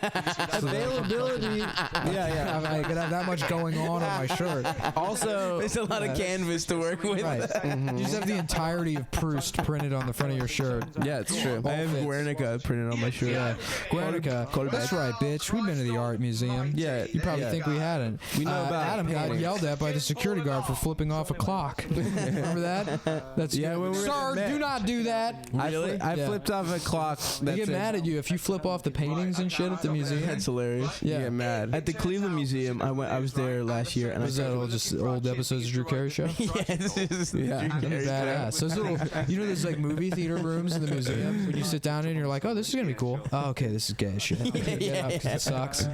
Speaker 1: Availability.
Speaker 3: I could have that much going on my shirt.
Speaker 1: Also,
Speaker 2: There's a lot of canvas to work with.
Speaker 3: Right. You just have the entirety of Proust printed on the front of your shirt.
Speaker 1: yeah, it's true.
Speaker 2: I have
Speaker 3: fits.
Speaker 2: Guernica printed on my shirt.
Speaker 3: Yeah, Guernica. That's right, bitch. We've been to the art museum.
Speaker 1: Yeah,
Speaker 3: You probably
Speaker 1: yeah.
Speaker 3: think we hadn't.
Speaker 1: We know about
Speaker 3: Adam got
Speaker 1: paintings.
Speaker 3: yelled at by the security guard for flipping off a clock. Remember that? That's
Speaker 1: Yeah, when we were
Speaker 3: Sir,
Speaker 1: at Met.
Speaker 3: do not do that.
Speaker 1: I
Speaker 3: Yeah.
Speaker 1: flipped off a clock.
Speaker 3: They get mad at you if you flip off the paintings and shit at the museum.
Speaker 2: That's hilarious.
Speaker 1: You
Speaker 3: Yeah.
Speaker 1: get mad.
Speaker 2: At the Cleveland Museum, I was there last year, and
Speaker 3: Was that all just old episodes of Drew Carey Show?
Speaker 2: Yes,
Speaker 3: Yeah, badass. Those little, those like movie theater rooms in the museum when you sit down in and you're like, oh, this is gonna be cool. Oh, okay, this is gay as shit. Yeah, because it sucks.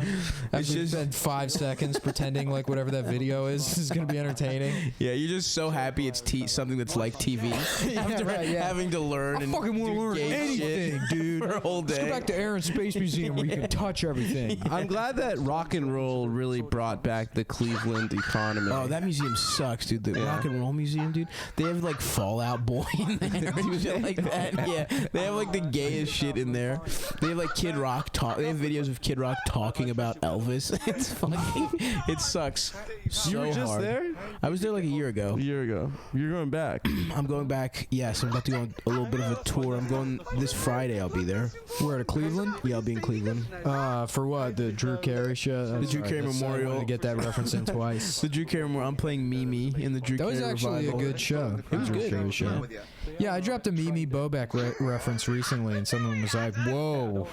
Speaker 3: After you spend 5 seconds pretending like whatever that video is gonna be entertaining.
Speaker 2: Yeah, you're just so happy it's something that's like TV. After
Speaker 3: right, yeah.
Speaker 2: having to learn
Speaker 3: I
Speaker 2: and
Speaker 3: fucking want to
Speaker 2: do
Speaker 3: learn
Speaker 2: gay
Speaker 3: anything,
Speaker 2: shit
Speaker 3: dude.
Speaker 2: for a whole
Speaker 3: Let's go
Speaker 2: day.
Speaker 3: back to Air and Space Museum where you can touch everything.
Speaker 1: I'm glad that rock and roll really brought back the Cleveland economy.
Speaker 2: Oh, that museum sucks, dude. The Rock and Roll Museum, dude. They have like Fall Out Boy in there, dude, shit like that. Yeah, they have like the gayest shit in there. They have like Kid Rock talk. They have videos of Kid Rock talking about Elvis. It's fucking. It sucks so
Speaker 1: you were just
Speaker 2: hard.
Speaker 1: there
Speaker 2: I was there like a year ago.
Speaker 1: a year ago. You're going back.
Speaker 2: I'm going back. Yes, I'm about to go on a little bit of a tour. I'm going this Friday. I'll be there.
Speaker 3: Where to Cleveland?
Speaker 2: Yeah, I'll be in Cleveland.
Speaker 3: For what? The Drew Carey show?
Speaker 2: The Drew Carey Memorial.
Speaker 3: I wanted to get that reference in twice.
Speaker 2: The Drew Carey Memorial. I'm playing Mimi in the Drew
Speaker 3: That
Speaker 2: Carey
Speaker 3: was actually
Speaker 2: revival.
Speaker 3: a good show.
Speaker 2: It was
Speaker 3: Drew
Speaker 2: good.
Speaker 3: Carey show. Yeah, I dropped a Mimi Bobek reference recently, and someone was like, "Whoa,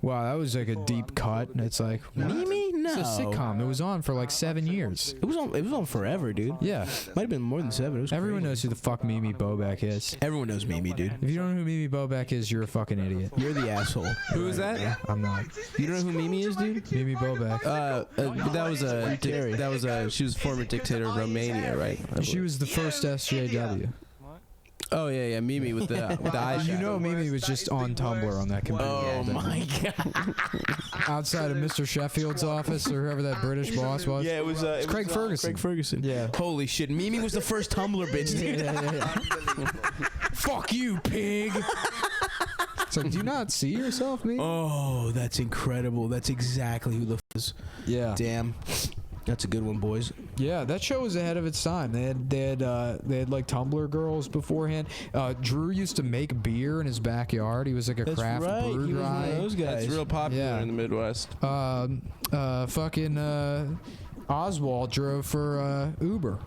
Speaker 3: wow, that was like a deep cut." And it's like, what?
Speaker 2: Mimi? No.
Speaker 3: It's a sitcom. It was on for like 7 years.
Speaker 2: It was on forever, dude.
Speaker 3: Yeah,
Speaker 2: Might have been more than 7. It was
Speaker 3: everyone
Speaker 2: crazy.
Speaker 3: knows who the fuck Mimi Bobek is.
Speaker 2: Everyone knows Mimi, dude.
Speaker 3: If you don't know who Mimi Bobek is, you're a fucking idiot.
Speaker 2: You're the asshole.
Speaker 1: Who is that?
Speaker 3: I'm not.
Speaker 2: You don't know who Mimi is, dude?
Speaker 3: Mimi Bobek.
Speaker 1: That was a she was former dictator of Romania, right?
Speaker 3: She was the first SJW.
Speaker 1: Oh yeah, Mimi with the eyeshadow.
Speaker 3: You know, Mimi was just on Tumblr on that computer.
Speaker 2: Oh
Speaker 3: all day.
Speaker 2: my god.
Speaker 3: Outside of Mr. Sheffield's office or whoever that British boss was.
Speaker 2: Yeah, it was
Speaker 3: Craig Ferguson.
Speaker 2: Craig Ferguson.
Speaker 3: Yeah.
Speaker 2: Holy shit. Mimi was the first Tumblr bitch, dude.
Speaker 3: Fuck you, pig. It's like, do you not see yourself, me?
Speaker 2: Oh, that's incredible. That's exactly who the f is.
Speaker 3: Yeah.
Speaker 2: Damn. That's a good one, boys.
Speaker 3: Yeah, that show was ahead of its time. They had like Tumblr girls beforehand. Drew used to make beer in his backyard. He was like a
Speaker 2: That's
Speaker 3: craft
Speaker 2: right.
Speaker 3: brew
Speaker 2: He was one of
Speaker 3: guy.
Speaker 2: those guys.
Speaker 1: That's real popular
Speaker 3: Yeah.
Speaker 1: in the Midwest.
Speaker 3: Fucking Oswald drove for Uber.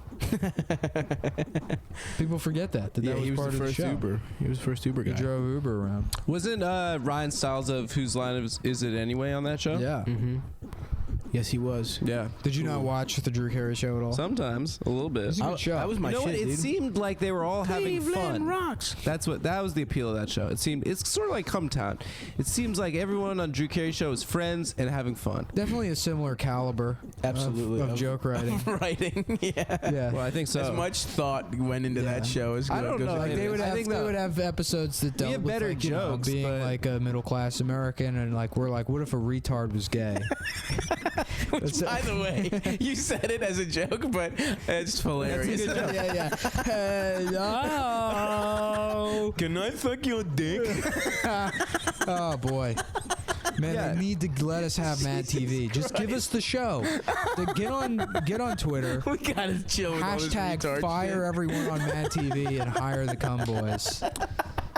Speaker 3: People forget that
Speaker 2: Yeah,
Speaker 3: was
Speaker 2: he was
Speaker 3: part
Speaker 2: the
Speaker 3: of
Speaker 2: first
Speaker 3: the show.
Speaker 2: Uber. He was the first Uber
Speaker 3: He
Speaker 2: guy.
Speaker 3: drove Uber around.
Speaker 1: Wasn't Ryan Stiles of Whose Line Is It Anyway on that show?
Speaker 3: Yeah.
Speaker 2: Mm-hmm. Yes, he was.
Speaker 1: Yeah.
Speaker 3: Did you not watch the Drew Carey show at all?
Speaker 1: Sometimes a little bit.
Speaker 3: It's a good show.
Speaker 2: That was my
Speaker 1: You know
Speaker 2: shit,
Speaker 1: what? It
Speaker 2: dude.
Speaker 1: seemed like they were all having fun.
Speaker 2: rocks.
Speaker 1: That was the appeal of that show. It's sort of like Cumtown. It seems like everyone on Drew Carey show is friends and having fun.
Speaker 3: Definitely a similar caliber.
Speaker 2: Absolutely.
Speaker 3: Of joke writing.
Speaker 2: Writing. Yeah.
Speaker 3: Yeah.
Speaker 1: Well, I think so.
Speaker 2: As much thought went into
Speaker 3: Yeah.
Speaker 2: that show as
Speaker 1: I don't
Speaker 2: goes
Speaker 1: know.
Speaker 2: into
Speaker 3: Like they
Speaker 1: I
Speaker 3: would have,
Speaker 1: think
Speaker 3: they
Speaker 1: that-
Speaker 3: would have episodes that
Speaker 1: We
Speaker 3: dealt
Speaker 1: have
Speaker 3: with
Speaker 1: better
Speaker 3: like, you know,
Speaker 1: jokes,
Speaker 3: being
Speaker 1: but-
Speaker 3: like a middle class American, and like we're like, what if a retard was gay?
Speaker 2: Which, by the way, you said it as a joke, but it's hilarious.
Speaker 3: yeah, yeah. Hey, oh.
Speaker 2: Can I fuck your dick?
Speaker 3: Oh boy. Man,
Speaker 1: Yeah.
Speaker 3: they need to let us have Mad TV. Just give us the show. Get on Twitter.
Speaker 2: We gotta chill with all this
Speaker 3: Hashtag
Speaker 2: retard
Speaker 3: fire
Speaker 2: shit.
Speaker 3: everyone on Mad TV and hire the cum boys.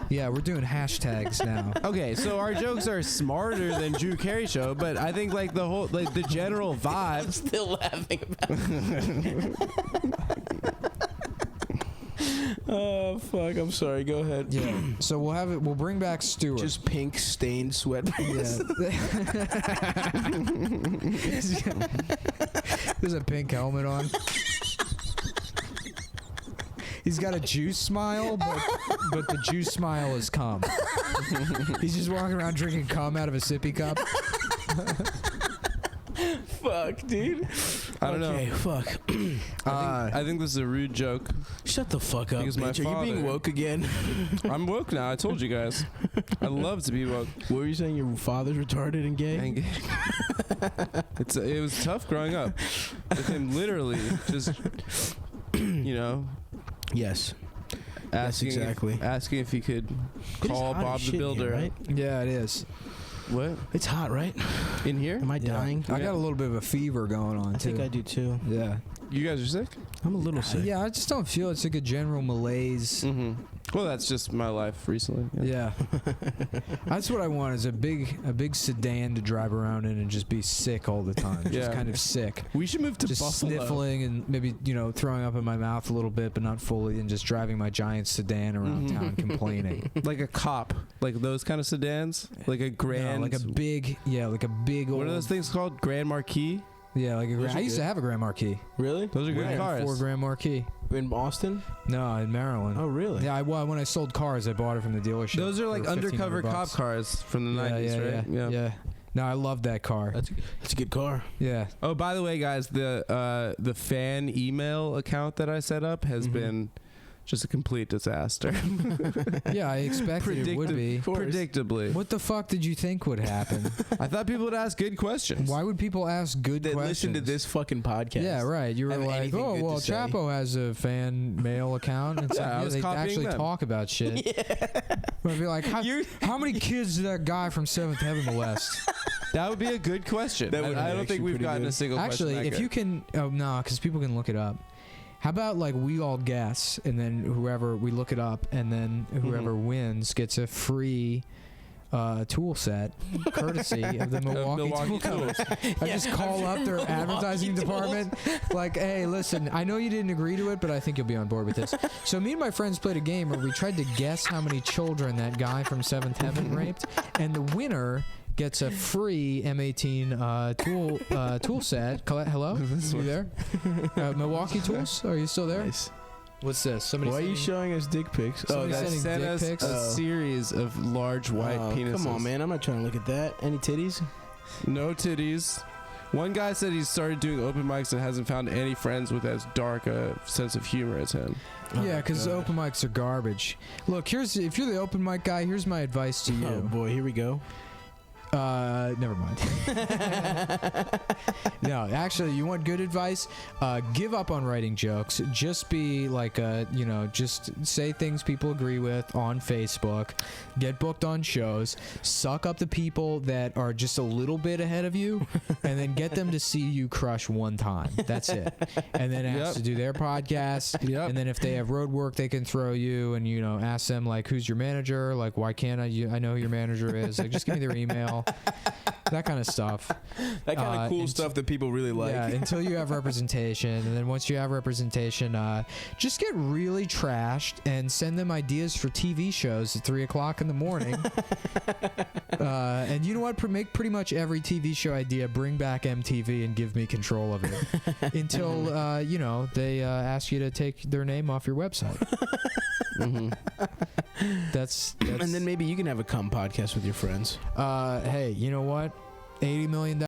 Speaker 3: Yeah, we're doing hashtags now.
Speaker 1: Okay, so our jokes are smarter than Drew Carey show, but I think like the general vibe.
Speaker 2: Still laughing about it. Oh fuck! I'm sorry. Go ahead.
Speaker 3: Yeah. So we'll have it. We'll bring back Stuart.
Speaker 2: Just pink stained sweatpants.
Speaker 3: Yeah. There's a pink helmet on. He's got a juice smile, but the juice smile is cum. He's just walking around drinking cum out of a sippy cup.
Speaker 2: Fuck, dude.
Speaker 1: I don't know.
Speaker 2: Fuck.
Speaker 1: I think this is a rude joke.
Speaker 2: Shut the fuck up,
Speaker 1: Because my
Speaker 2: bitch. Are you being
Speaker 1: father-
Speaker 2: woke again?
Speaker 1: I'm woke now. I told you guys. I love to be woke.
Speaker 2: What were you saying? Your father's retarded and gay?
Speaker 1: And it was tough growing up with him literally just, you know,
Speaker 2: Yes.
Speaker 1: asking
Speaker 2: exactly.
Speaker 1: asking if he could
Speaker 2: It is
Speaker 1: call
Speaker 2: hot
Speaker 1: Bob
Speaker 2: as
Speaker 1: the
Speaker 2: shit
Speaker 1: Builder.
Speaker 2: here, right?
Speaker 3: Yeah, it is.
Speaker 1: What?
Speaker 2: It's hot, right?
Speaker 1: In here?
Speaker 2: Am I dying?
Speaker 3: I got a little bit of a fever going on
Speaker 2: I
Speaker 3: too.
Speaker 2: think I do too.
Speaker 3: Yeah.
Speaker 1: You guys are sick?
Speaker 2: I'm a little sick.
Speaker 3: Yeah, I just don't feel it's like a general malaise.
Speaker 1: Mm-hmm. Well, that's just my life recently.
Speaker 3: Yeah. That's what I want is a big sedan to drive around in and just be sick all the time. Just
Speaker 1: Yeah.
Speaker 3: kind of sick.
Speaker 1: We should move to
Speaker 3: Just
Speaker 1: Buffalo.
Speaker 3: sniffling and maybe, throwing up in my mouth a little bit, but not fully, and just driving my giant sedan around
Speaker 1: Mhm.
Speaker 3: town complaining.
Speaker 1: Like a cop. Like those kind of sedans. Like a grand.
Speaker 3: No, like a big old.
Speaker 1: What are those things called? Grand Marquis?
Speaker 3: Yeah, like a
Speaker 2: Those
Speaker 3: grand.
Speaker 2: are
Speaker 3: I used to
Speaker 2: good.
Speaker 3: have a Grand Marquis.
Speaker 2: Really?
Speaker 1: Those are good
Speaker 3: Yeah,
Speaker 1: cars.
Speaker 3: 4 Grand Marquis.
Speaker 2: In Boston?
Speaker 3: No, in Maryland.
Speaker 2: Oh, really?
Speaker 3: Yeah, when I sold cars, I bought it from the dealership.
Speaker 1: Those are like
Speaker 3: for
Speaker 1: undercover cop
Speaker 3: $1,500.
Speaker 1: cars from the 90s, right?
Speaker 3: Yeah. No, I love that car.
Speaker 2: That's a good car.
Speaker 3: Yeah.
Speaker 1: Oh, by the way, guys, the fan email account that I set up has
Speaker 2: Mhm.
Speaker 1: been just a complete disaster.
Speaker 3: Yeah, I expected it would be.
Speaker 1: Predictably.
Speaker 3: What the fuck did you think would happen?
Speaker 1: I thought people would ask good questions.
Speaker 3: Why would people ask good
Speaker 2: That
Speaker 3: questions?
Speaker 2: listen to this fucking podcast.
Speaker 3: Yeah, right. You were
Speaker 2: Have
Speaker 3: like,
Speaker 2: anything
Speaker 3: oh,
Speaker 2: good
Speaker 3: well,
Speaker 2: to say."
Speaker 3: Chapo has a fan mail account. And it's
Speaker 1: Yeah, I
Speaker 3: like,
Speaker 1: was
Speaker 3: they
Speaker 1: copying
Speaker 3: actually
Speaker 1: them.
Speaker 3: talk about shit. I'd be like, how many kids did that guy from Seventh Heaven molest?
Speaker 1: That would be a good question.
Speaker 2: That would
Speaker 1: I
Speaker 2: be
Speaker 1: don't think
Speaker 2: actually
Speaker 1: we've
Speaker 2: pretty
Speaker 1: gotten
Speaker 2: good.
Speaker 1: a single
Speaker 3: Actually,
Speaker 1: question.
Speaker 3: if you can, no, because people can look it up. How about like we all guess, and then whoever we look it up, and then whoever wins gets a free tool set, courtesy of the Milwaukee, Tool
Speaker 1: Tools.
Speaker 3: Company. I just call up their advertising department, like, hey, listen, I know you didn't agree to it, but I think you'll be on board with this. So me and my friends played a game where we tried to guess how many children that guy from Seventh Heaven raped, and the winner gets a free M18 tool set. Colette, hello? You there? Milwaukee Tools? Are you still there?
Speaker 2: Nice.
Speaker 3: What's this? Somebody
Speaker 2: Why are you
Speaker 3: sending-
Speaker 2: showing us dick pics? Oh,
Speaker 3: Somebody
Speaker 2: that's
Speaker 3: sending
Speaker 1: Sent
Speaker 3: dick
Speaker 1: us
Speaker 3: pics?
Speaker 1: a series of large white penises.
Speaker 2: Come on, man. I'm not trying to look at that. Any titties?
Speaker 1: No titties. One guy said he's started doing open mics and hasn't found any friends with as dark a sense of humor as him.
Speaker 3: Yeah, because
Speaker 2: God.
Speaker 3: open mics are garbage. Look, if you're the open mic guy, here's my advice to you.
Speaker 2: Oh boy, here we go.
Speaker 3: Never mind. No, actually, you want good advice? Give up on writing jokes. Just be like, just say things people agree with on Facebook. Get booked on shows. Suck up the people that are just a little bit ahead of you, and then get them to see you crush one time. That's it. And then ask
Speaker 1: Yep.
Speaker 3: to do their podcast.
Speaker 1: Yep.
Speaker 3: And then if they have road work, they can throw you and ask them like, who's your manager? Like, why can't I know who your manager is. Like, just give me their email. That kind of stuff.
Speaker 2: That kind of cool
Speaker 3: and-
Speaker 2: stuff that people really like.
Speaker 3: Yeah, until you have representation. And then once you have representation, just get really trashed and send them ideas for TV shows at 3 o'clock in the morning. And you know what? Make pretty much every TV show idea, bring back MTV and give me control of it. Until, they ask you to take their name off your website. That's
Speaker 2: And then maybe you can have a cum podcast with your friends.
Speaker 3: hey, you know what? $80 million